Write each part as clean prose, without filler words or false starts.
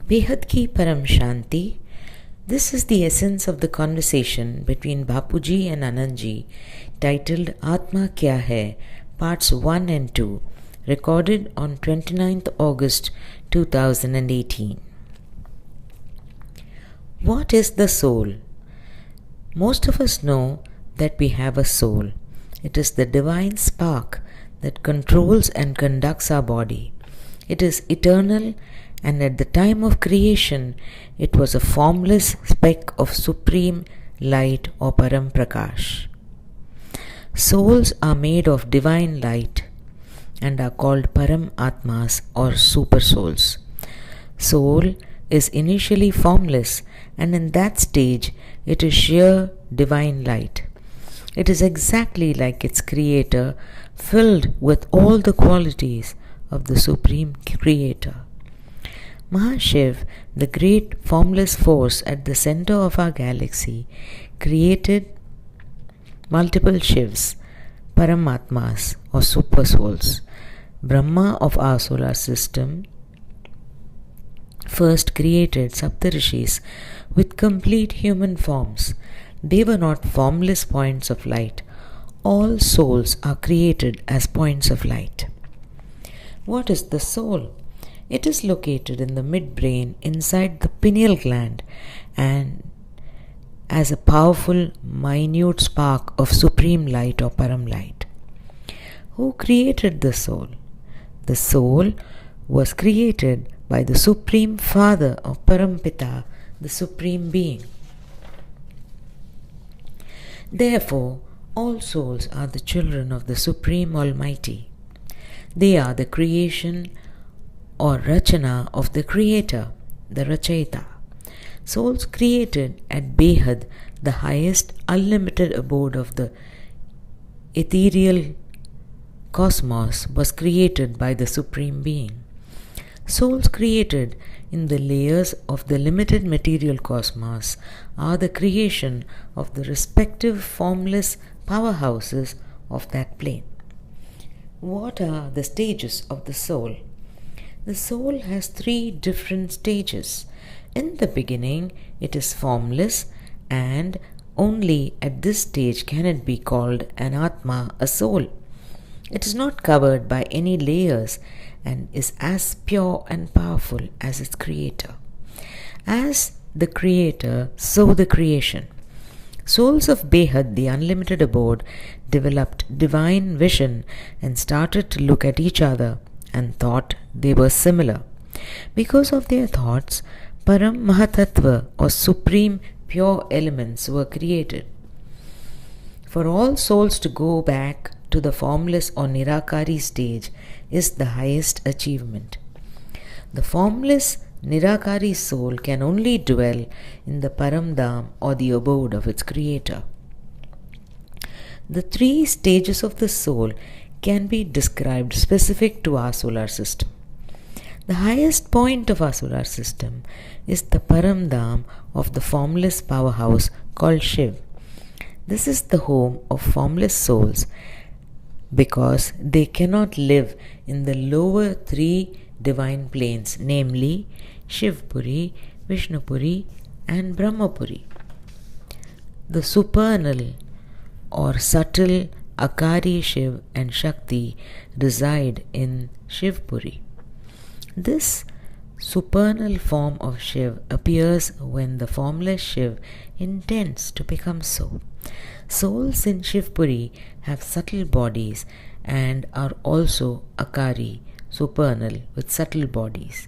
Behad ki Paramshanti. This is the essence of the conversation between Bapuji and Anandji, titled Atma Kya Hai, Parts 1 and 2, recorded on 29th August 2018. What is the soul? Most of us know that we have a soul. It is the divine spark that controls and conducts our body. It is eternal, and at the time of creation, it was a formless speck of supreme light or Param Prakash. Souls are made of divine light and are called Param Atmas or super souls. Soul is initially formless, and in that stage, it is sheer divine light. It is exactly like its creator, filled with all the qualities of the Supreme Creator. Mahashiv, the great formless force at the center of our galaxy, created multiple Shivs, Paramatmas or super souls. Brahma of our solar system first created Saptarishis with complete human forms. They were not formless points of light. All souls are created as points of light. What is the soul? It is located in the midbrain inside the pineal gland and as a powerful, minute spark of supreme light or Param light. Who created the soul? The soul was created by the Supreme Father of Parampita, the Supreme Being. Therefore, all souls are the children of the Supreme Almighty. They are the creation or Rachana of the Creator, the Rachayita. Souls created at Behad, the highest unlimited abode of the ethereal cosmos, was created by the Supreme Being. Souls created in the layers of the limited material cosmos are the creation of the respective formless powerhouses of that plane. What are the stages of the soul? The soul has 3 different stages. In the beginning, it is formless, and only at this stage can it be called an Atma, a soul. It is not covered by any layers and is as pure and powerful as its creator. As the creator, so the creation. Souls of Behad, the unlimited abode, developed divine vision and started to look at each other and thought they were similar. Because of their thoughts, Param Mahatattva or supreme pure elements were created. For all souls to go back to the formless or Nirakari stage is the highest achievement. The formless Nirakari soul can only dwell in the Paramdham or the abode of its creator. The 3 stages of the soul can be described specific to our solar system. The highest point of our solar system is the Paramdham of the formless powerhouse called Shiv. This is the home of formless souls because they cannot live in the lower 3 divine planes, namely Shivpuri, Vishnupuri and Brahmapuri. The supernal or subtle Akari Shiv and Shakti reside in Shivpuri. This supernal form of Shiv appears when the formless Shiv intends to become so. Souls in Shivpuri have subtle bodies and are also Akari, supernal, with subtle bodies.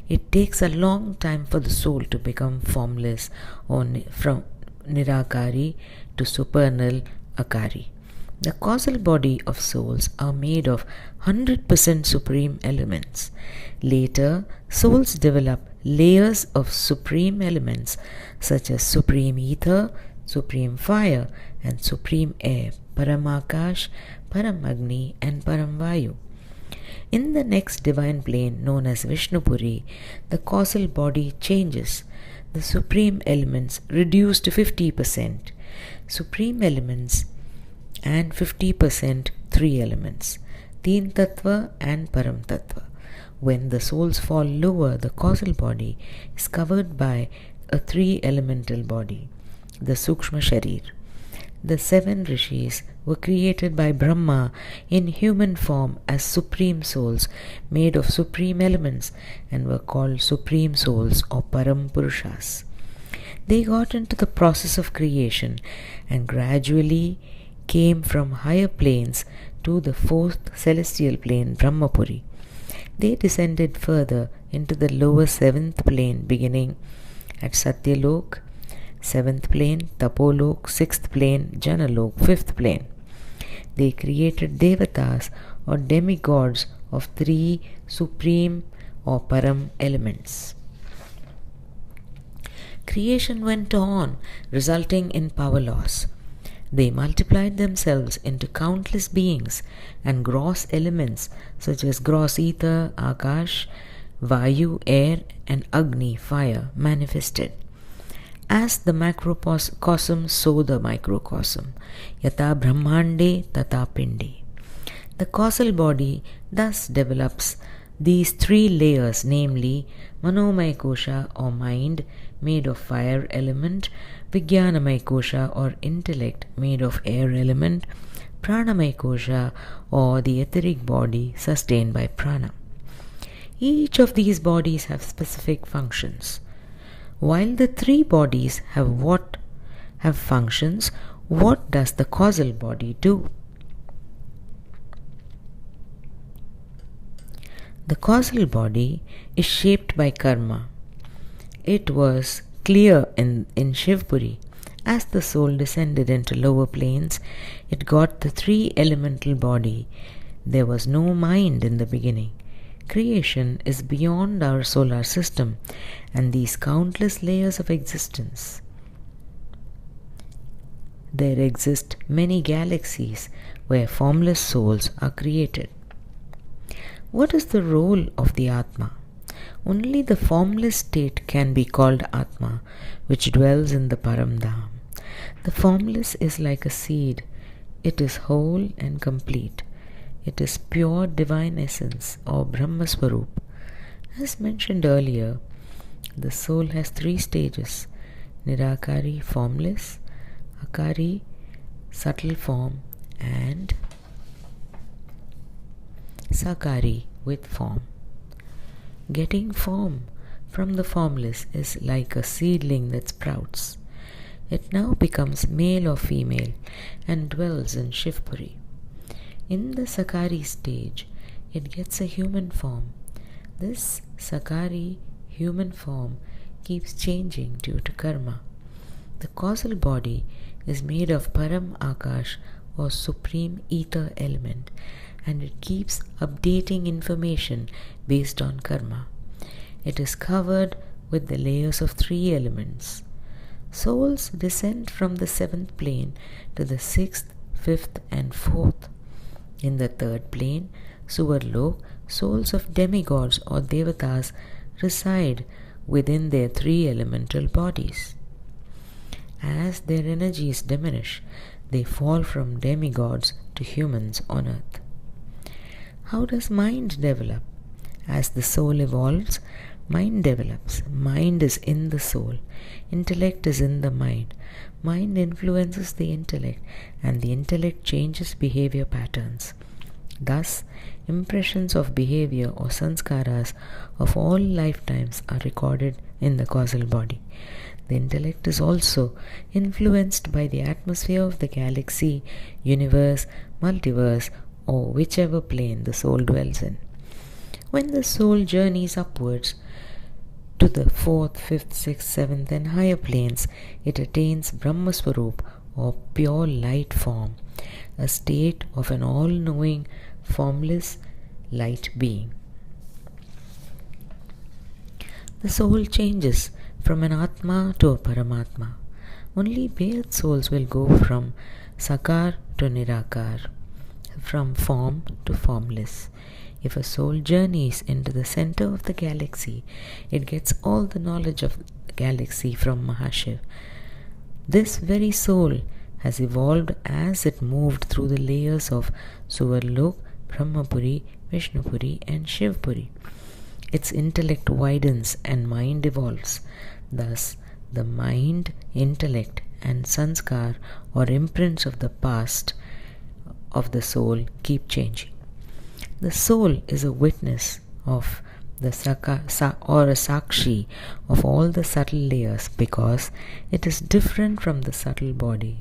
It takes a long time for the soul to become formless or from Nirakari to supernal Akari. The causal body of souls are made of 100% supreme elements. Later, souls develop layers of supreme elements such as supreme ether, supreme fire and supreme air, Paramakash, Paramagni and Paramvayu. In the next divine plane known as Vishnupuri, the causal body changes. The supreme elements reduce to 50%. Supreme elements and 50% 3 elements, Teen Tattva and Param Tattva. When the souls fall lower, the causal body is covered by a three-elemental body, the Sukshma Sharir. The 7 rishis were created by Brahma in human form as supreme souls made of supreme elements and were called supreme souls or Parampurushas. They got into the process of creation and gradually came from higher planes to the 4th celestial plane, Brahmapuri. They descended further into the lower 7th plane, beginning at Satyalok, 7th plane, Tapolok, 6th plane, Janalok, 5th plane. They created devatas or demigods of 3 supreme or param elements. Creation went on, resulting in power loss. They multiplied themselves into countless beings, and gross elements such as gross ether, Akash, Vayu, air, and Agni, fire, manifested. As the macrocosm, so the microcosm. Yata Brahmande, tata Pindi. The causal body thus develops these 3 layers, namely Manomaya Kosha or mind, made of fire element, Vijnanamaya Kosha or intellect, made of air element, Pranamaya Kosha or the etheric body sustained by prana. Each of these bodies have specific functions. While the 3 bodies have functions, what does the causal body do? The causal body is shaped by karma. It was clear in Shivpuri. As the soul descended into lower planes, it got the 3 elemental body. There was no mind in the beginning. Creation is beyond our solar system and these countless layers of existence. There exist many galaxies where formless souls are created. What is the role of the Atma? Only the formless state can be called Atma, which dwells in the Paramdham. The formless is like a seed. It is whole and complete. It is pure divine essence or Brahma Swarup. As mentioned earlier, the soul has 3 stages: Nirakari, formless, Akari, subtle form, and Sakari, with form. Getting form from the formless is like a seedling that sprouts. It now becomes male or female and dwells in Shivpuri. In the Sakari stage, it gets a human form. This Sakari human form keeps changing due to karma. The causal body is made of Param Akash or supreme ether element, and it keeps updating information based on karma. It is covered with the layers of 3 elements. Souls descend from the 7th plane to the 6th, 5th, and 4th. In the 3rd plane, Suvarlok, souls of demigods or devatas reside within their 3 elemental bodies. As their energies diminish, they fall from demigods to humans on earth. How does mind develop? As the soul evolves, mind develops. Mind is in the soul. Intellect is in the mind. Mind influences the intellect, and the intellect changes behavior patterns. Thus, impressions of behavior or sanskaras of all lifetimes are recorded in the causal body. The intellect is also influenced by the atmosphere of the galaxy, universe, multiverse, or whichever plane the soul dwells in. When the soul journeys upwards to the 4th, 5th, 6th, 7th, and higher planes, it attains Brahma Swarup or pure light form, a state of an all-knowing, formless light being. The soul changes from an Atma to a Paramatma. Only Beat souls will go from Sakar to Nirakar, from form to formless. If a soul journeys into the center of the galaxy, it gets all the knowledge of the galaxy from Mahashiv. This very soul has evolved as it moved through the layers of Suvarlok, Brahmapuri, Vishnupuri, and Shivpuri. its intellect widens and mind evolves. Thus, the mind, intellect, and sanskar or imprints of the past of the soul keep changing. The soul is a witness of the or a sakshi of all the subtle layers because it is different from the subtle body.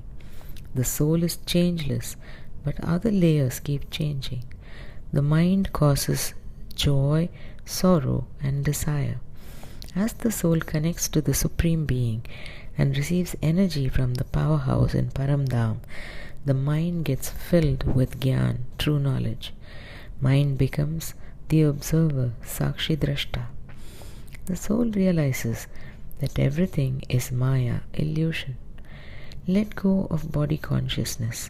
The soul is changeless, but other layers keep changing. The mind causes joy, sorrow, and desire. As the soul connects to the Supreme Being and receives energy from the powerhouse in Paramdham, the mind gets filled with Gyan, true knowledge. Mind becomes the observer, Sakshi Drashta. The soul realizes that everything is Maya, illusion. Let go of body consciousness.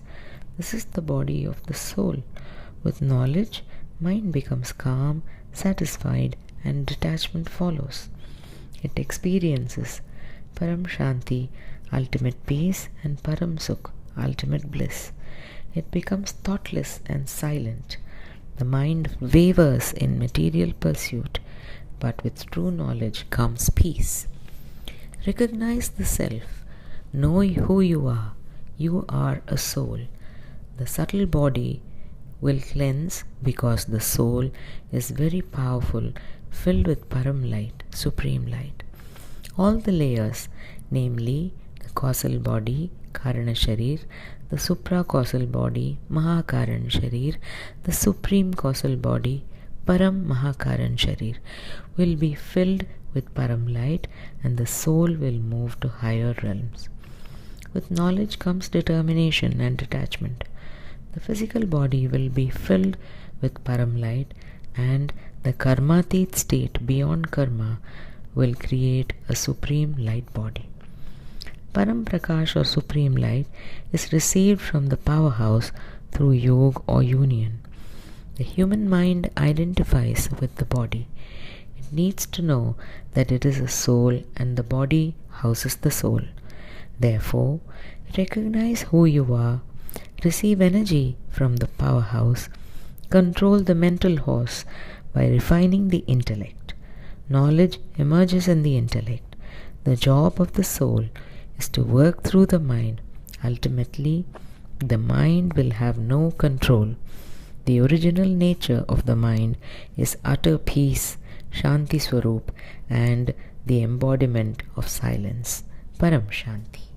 This is the body of the soul. With knowledge, mind becomes calm, satisfied, and detachment follows. It experiences Paramshanti, ultimate peace, and Paramsukh, ultimate bliss. It becomes thoughtless and silent. The mind wavers in material pursuit, but with true knowledge comes peace. Recognize the self. Know who you are. You are a soul. The subtle body will cleanse because the soul is very powerful, filled with Param light, supreme light. All the layers, namely the causal body, Karana Sharir, the supra-causal body, Mahakaran Sharir, the supreme causal body, Param Mahakaran Sharir, will be filled with Param light and the soul will move to higher realms. With knowledge comes determination and detachment. The physical body will be filled with Param light and the Karmatit state beyond karma will create a supreme light body. Param Prakash or Supreme Light is received from the powerhouse through yoga or union. The human mind identifies with the body. It needs to know that it is a soul and the body houses the soul. Therefore, recognize who you are, receive energy from the powerhouse, control the mental horse by refining the intellect. Knowledge emerges in the intellect. The job of the soul is to work through the mind. Ultimately, the mind will have no control. The original nature of the mind is utter peace, Shanti Swarup, and the embodiment of silence, Param Shanti.